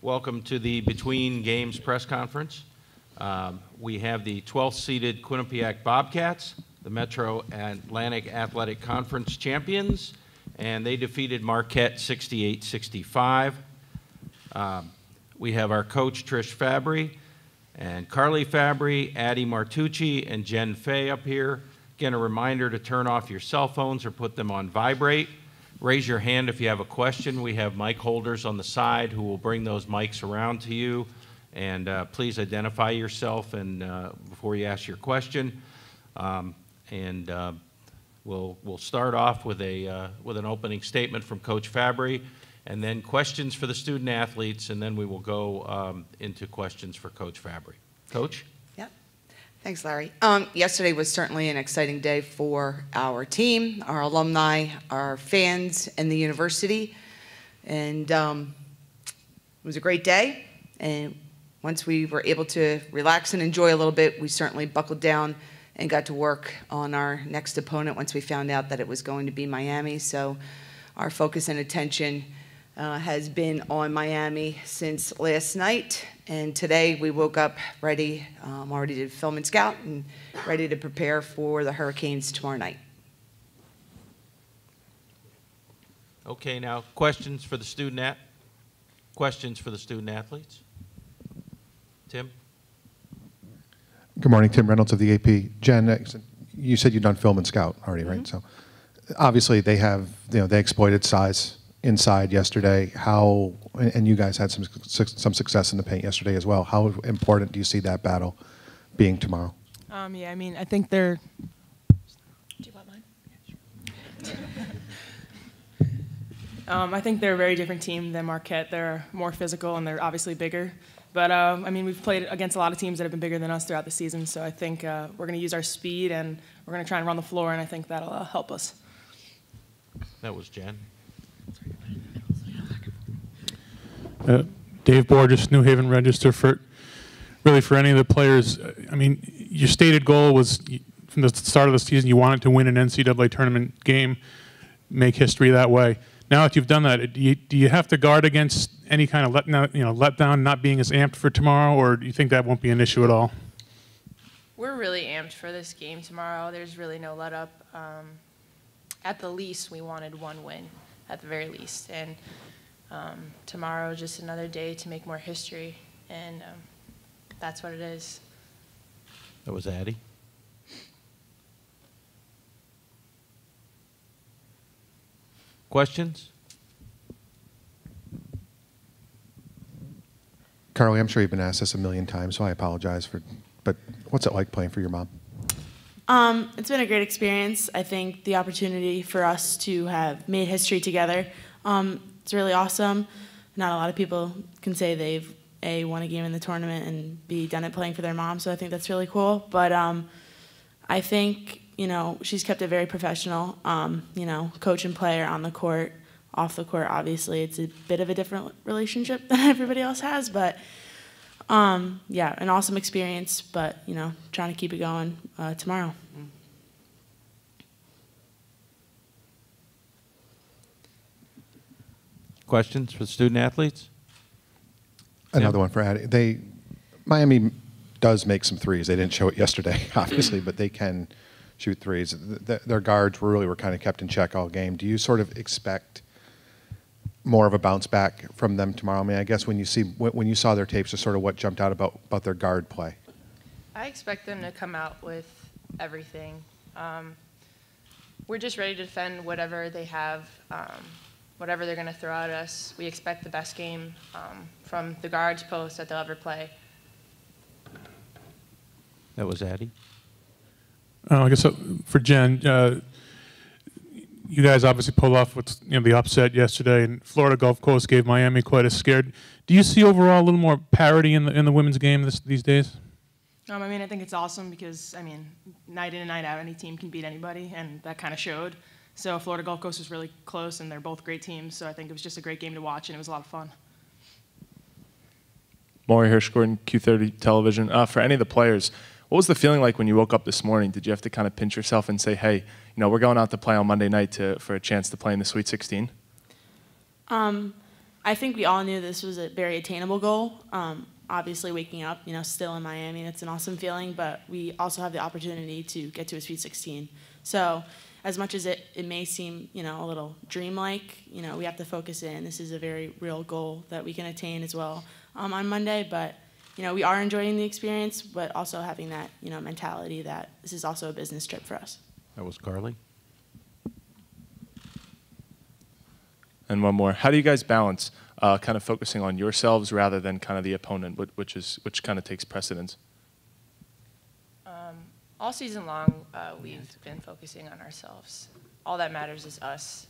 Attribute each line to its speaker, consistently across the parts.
Speaker 1: Welcome to the Between Games press conference. We have the 12th seeded Quinnipiac Bobcats, the Metro Atlantic Athletic Conference champions, and they defeated Marquette 68-65. We have our coach Trish Fabry and Carly Fabry, Addie Martucci, and Jen Fay up here. Again, a reminder to turn off your cell phones or put them on vibrate. Raise your hand if you have a question. We have mic holders on the side who will bring those mics around to you. And please identify yourself and before you ask your question. We'll start off with an opening statement from Coach Fabry, and then questions for the student athletes, and then we will go into questions for Coach Fabry. Coach?
Speaker 2: Yep. Thanks, Larry. Yesterday was certainly an exciting day for our team, our alumni, our fans, and the university. And it was a great day. And once we were able to relax and enjoy a little bit, we certainly buckled down and got to work on our next opponent once we found out that it was going to be Miami. So our focus and attention has been on Miami since last night, and today we woke up ready, already to film and scout, and ready to prepare for the Hurricanes tomorrow night.
Speaker 1: Okay, now questions for the student athletes. Tim.
Speaker 3: Good morning, Tim Reynolds of the AP. Jen, you said you've done film and scout already, right? So obviously they have, they exploited size inside yesterday. How, and you guys had some success in the paint yesterday as well. How important do you see that battle being tomorrow?
Speaker 4: Yeah, I mean, I think they're. Do you want mine? Yeah, sure. I think they're a very different team than Marquette. They're more physical and they're obviously bigger. But I mean, we've played against a lot of teams that have been bigger than us throughout the season. So I think we're going to use our speed and we're going to try and run the floor, and I think that'll help us.
Speaker 1: That was Jen.
Speaker 5: Dave Borges, New Haven Register. For any of the players, I mean, your stated goal was from the start of the season you wanted to win an NCAA tournament game, make history that way. Now that you've done that, do you have to guard against any kind of letdown, not being as amped for tomorrow, or do you think that won't be an issue at all?
Speaker 6: We're really amped for this game tomorrow. There's really no let up. At the least, we wanted one win, at the very least. And tomorrow, just another day to make more history, and that's what it is.
Speaker 1: That was Addie. Questions?
Speaker 3: Carly, I'm sure you've been asked this a million times, so I apologize but what's it like playing for your mom?
Speaker 7: It's been a great experience. I think the opportunity for us to have made history together, it's really awesome. Not a lot of people can say they've A, won a game in the tournament, and B, done it playing for their mom, so I think that's really cool. But I think, she's kept it very professional, coach and player on the court, off the court, obviously. It's a bit of a different relationship than everybody else has, but yeah, an awesome experience, but, trying to keep it going tomorrow.
Speaker 1: Questions for the student athletes?
Speaker 3: Another one for Addie. Miami does make some threes. They didn't show it yesterday, obviously, but they can shoot threes. Their guards were kind of kept in check all game. Do you sort of expect more of a bounce back from them tomorrow? I mean, I guess when you saw their tapes, just sort of what jumped out about their guard play?
Speaker 6: I expect them to come out with everything. We're just ready to defend whatever they have, whatever they're going to throw at us. We expect the best game from the guards post that they'll ever play.
Speaker 1: That was Addie.
Speaker 5: I guess for Jen, you guys obviously pulled off the upset yesterday, and Florida Gulf Coast gave Miami quite a scare. Do you see overall a little more parity in the women's game these days?
Speaker 4: I mean, I think it's awesome because, I mean, night in and night out, any team can beat anybody, and that kind of showed. So Florida Gulf Coast was really close, and they're both great teams, so I think it was just a great game to watch, and it was a lot of fun.
Speaker 8: Maury Hirsch-Gordon, Q30 Television. For any of the players, what was the feeling like when you woke up this morning? Did you have to kind of pinch yourself and say, hey, we're going out to play on Monday night for a chance to play in the Sweet 16?
Speaker 7: I I think we all knew this was a very attainable goal. Obviously, waking up, still in Miami, it's an awesome feeling, but we also have the opportunity to get to a Sweet 16. So as much as it may seem, a little dreamlike, we have to focus in. This is a very real goal that we can attain as well on Monday, but we are enjoying the experience, but also having that, mentality that this is also a business trip for us.
Speaker 1: That was Carly.
Speaker 8: And one more. How do you guys balance kind of focusing on yourselves rather than kind of the opponent, which kind of takes precedence?
Speaker 6: All season long, we've been focusing on ourselves. All that matters is us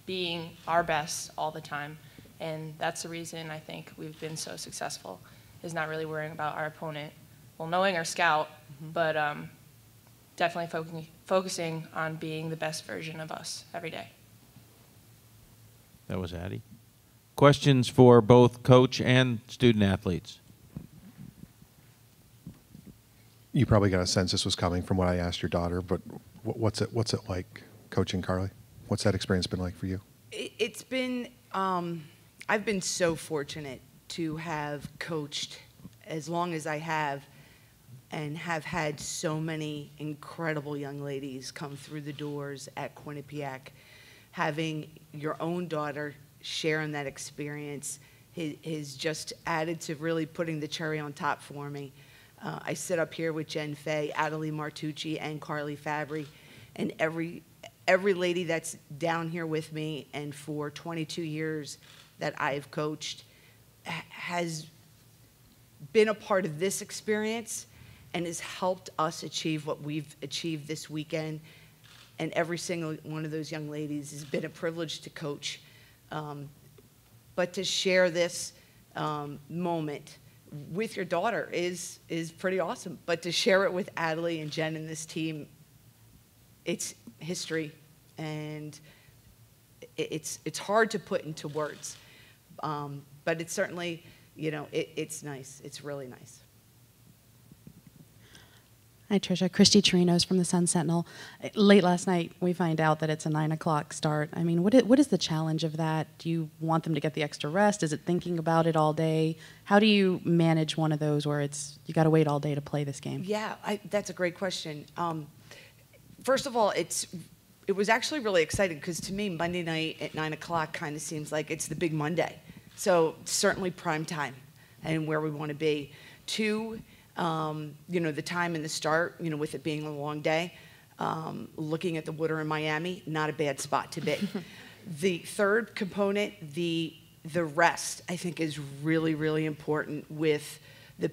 Speaker 6: being our best all the time, and that's the reason I think we've been so successful, is not really worrying about our opponent. Well, knowing our scout, but definitely focusing on being the best version of us every day.
Speaker 1: That was Addie. Questions for both coach and student athletes?
Speaker 3: You probably got a sense this was coming from what I asked your daughter, but what's it like coaching Carly? What's that experience been like for you?
Speaker 2: It's been, I've been so fortunate to have coached as long as I have, and have had so many incredible young ladies come through the doors at Quinnipiac. Having your own daughter share in that experience is just added to really putting the cherry on top for me. I sit up here with Jen Fay, Adelie Martucci, and Carly Fabry, and every lady that's down here with me, and for 22 years that I've coached, has been a part of this experience and has helped us achieve what we've achieved this weekend. And every single one of those young ladies has been a privilege to coach. But to share this moment with your daughter is pretty awesome. But to share it with Adelie and Jen and this team, it's history, and it's hard to put into words. But it's certainly, it's nice. It's really nice.
Speaker 9: Hi, Tricia. Christy Chirinos from the Sun Sentinel. Late last night, we find out that it's a 9 o'clock start. I mean, what is the challenge of that? Do you want them to get the extra rest? Is it thinking about it all day? How do you manage one of those where you got to wait all day to play this game?
Speaker 2: Yeah, that's a great question. First of all, it was actually really exciting because to me, Monday night at 9 o'clock kind of seems like it's the big Monday. So certainly prime time and where we want to be. Two, the time and the start, with it being a long day, looking at the water in Miami, not a bad spot to be. The third component, the rest, I think is really, really important with the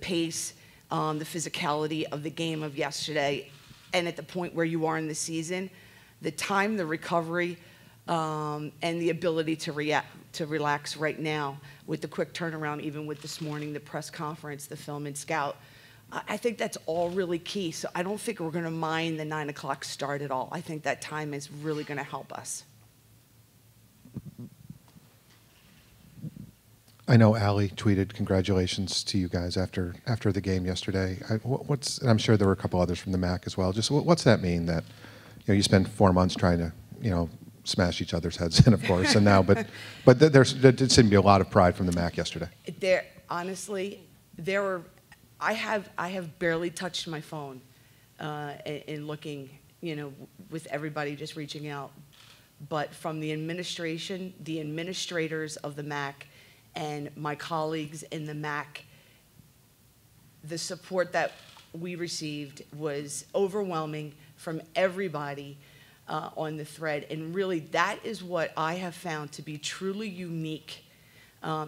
Speaker 2: pace, the physicality of the game of yesterday, and at the point where you are in the season, the time, the recovery, and the ability to relax right now with the quick turnaround, even with this morning, the press conference, the film and scout. I think that's all really key. So I don't think we're going to mind the 9 o'clock start at all. I think that time is really going to help us.
Speaker 3: I know Allie tweeted congratulations to you guys after the game yesterday. And I'm sure there were a couple others from the MAC as well. Just what's that mean that you spend 4 months trying to smash each other's heads in, of course, and now, but there did seem to be a lot of pride from the MAC yesterday. I have barely touched my phone in looking, with everybody just reaching out, but from the administration, the administrators of the MAC, and my colleagues in the MAC, the support that we received was overwhelming from everybody on the thread. And really, that is what I have found to be truly unique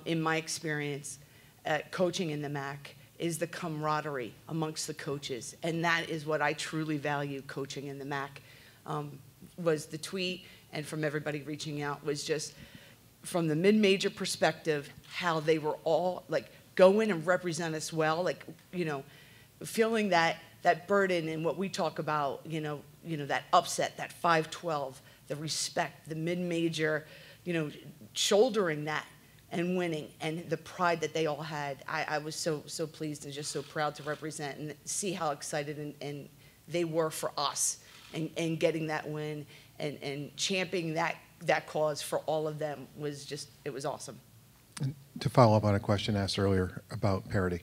Speaker 3: in my experience coaching in the MAC, is the camaraderie amongst the coaches. And that is what I truly value coaching in the MAC. Was the tweet, and from everybody reaching out, was just from the mid-major perspective, how they were all go in and represent us well, feeling that burden and what we talk about, that upset, that 5-12, the respect, the mid-major, shouldering that and winning, and the pride that they all had. I was so pleased and just so proud to represent and see how excited and they were for us and getting that win and championing
Speaker 2: that cause for all of them was just, it was awesome.
Speaker 3: To follow up on a question asked earlier about parity,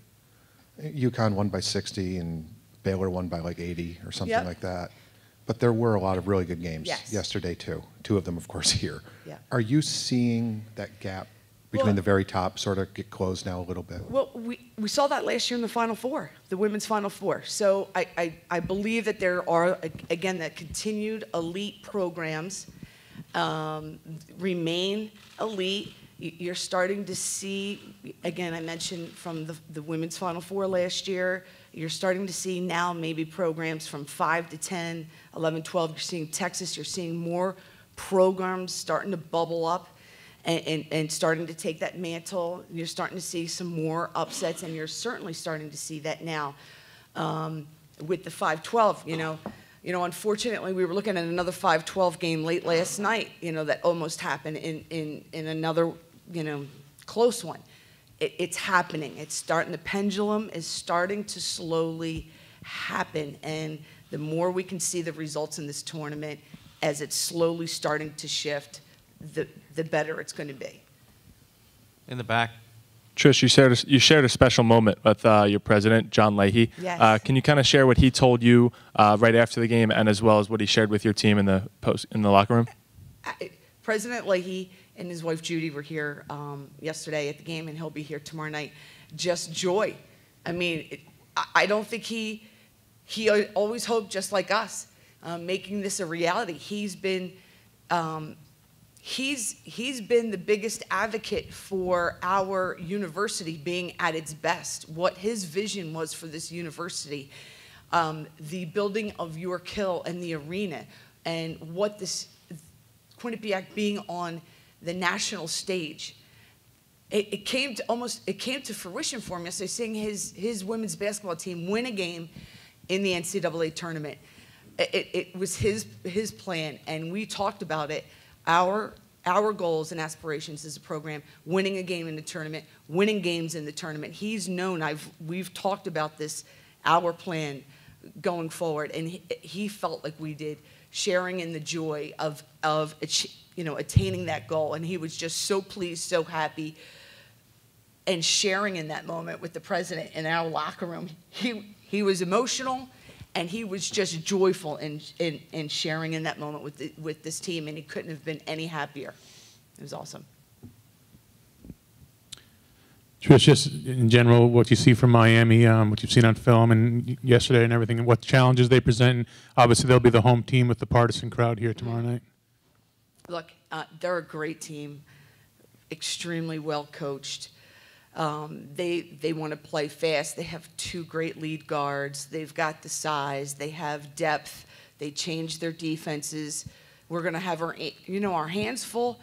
Speaker 3: UConn won by 60 and Baylor won by like 80 or something
Speaker 2: Yep.
Speaker 3: like that. But there were a lot of really good games
Speaker 2: Yes.
Speaker 3: yesterday too. Two of them, of course, here.
Speaker 2: Yeah.
Speaker 3: Are you seeing that gap between
Speaker 2: Well-
Speaker 3: the very top sort of get closed now a little bit?
Speaker 2: Well, we saw that last year in the Final Four, the women's Final Four. So I believe that there are, again, that continued elite programs remain elite. You're starting to see, again, I mentioned from the women's Final Four last year, you're starting to see now maybe programs from 5 to 10, 11, 12. You're seeing Texas, you're seeing more programs starting to bubble up and starting to take that mantle. You're starting to see some more upsets, and you're certainly starting to see that now with the 5-12. You know, unfortunately, we were looking at another 5-12 game late last night. That almost happened in another close one. It's happening. It's starting. The pendulum is starting to slowly happen, and the more we can see the results in this tournament as it's slowly starting to shift, the better it's going to be.
Speaker 1: In the back.
Speaker 8: Trish, you shared a special moment with your president, John Leahy.
Speaker 2: Yes.
Speaker 8: Can you kind of share what he told you right after the game, and as well as what he shared with your team in the locker room?
Speaker 2: President Leahy and his wife Judy were here yesterday at the game, and he'll be here tomorrow night. Just joy. I mean, I don't think he always hoped, just like us, making this a reality. He's been the biggest advocate for our university being at its best. What his vision was for this university, the building of York Hill and the arena, and what this Quinnipiac being on the national stage. It came to fruition for him yesterday, seeing his women's basketball team win a game in the NCAA tournament. It was his plan, and we talked about it. Our goals and aspirations as a program: winning a game in the tournament, winning games in the tournament. He's known. We've talked about this, our plan going forward, and he felt like we did, sharing in the joy of attaining that goal, and he was just so pleased, so happy, and sharing in that moment with the president in our locker room. He was emotional, and he was just joyful in sharing in that moment with this team, and he couldn't have been any happier. It was awesome.
Speaker 5: Trish, just in general, what you see from Miami, what you've seen on film and yesterday and everything, and what challenges they present. And obviously, they'll be the home team with the partisan crowd here tomorrow night.
Speaker 2: Look, they're a great team, extremely well coached. They want to play fast. They have two great lead guards. They've got the size. They have depth. They change their defenses. We're going to have our hands full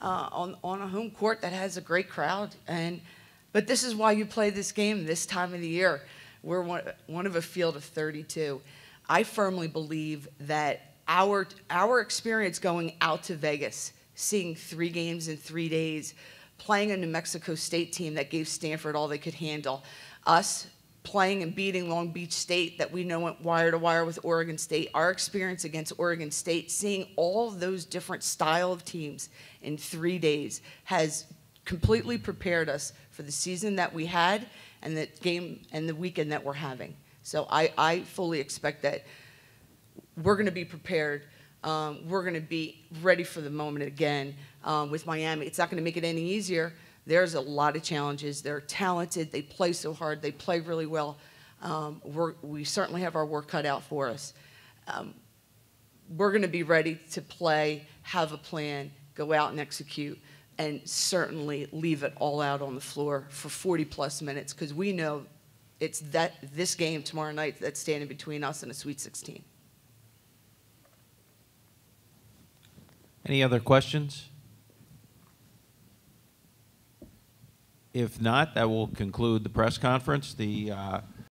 Speaker 2: on a home court that has a great crowd. But this is why you play this game this time of the year. We're one of a field of 32. I firmly believe that our experience going out to Vegas, seeing 3 games in 3 days, playing a New Mexico State team that gave Stanford all they could handle, us playing and beating Long Beach State that we know went wire to wire with Oregon State, our experience against Oregon State, seeing all those different style of teams in 3 days has completely prepared us for the season that we had and the game and the weekend that we're having. So I fully expect that we're going to be prepared. We're going to be ready for the moment again with Miami. It's not going to make it any easier. There's a lot of challenges. They're talented. They play so hard. They play really well. We certainly have our work cut out for us. We're going to be ready to play, have a plan, go out and execute, and certainly leave it all out on the floor for 40-plus minutes, because we know it's this game tomorrow night that's standing between us and a Sweet 16.
Speaker 1: Any other questions? If not, that will conclude the press conference. The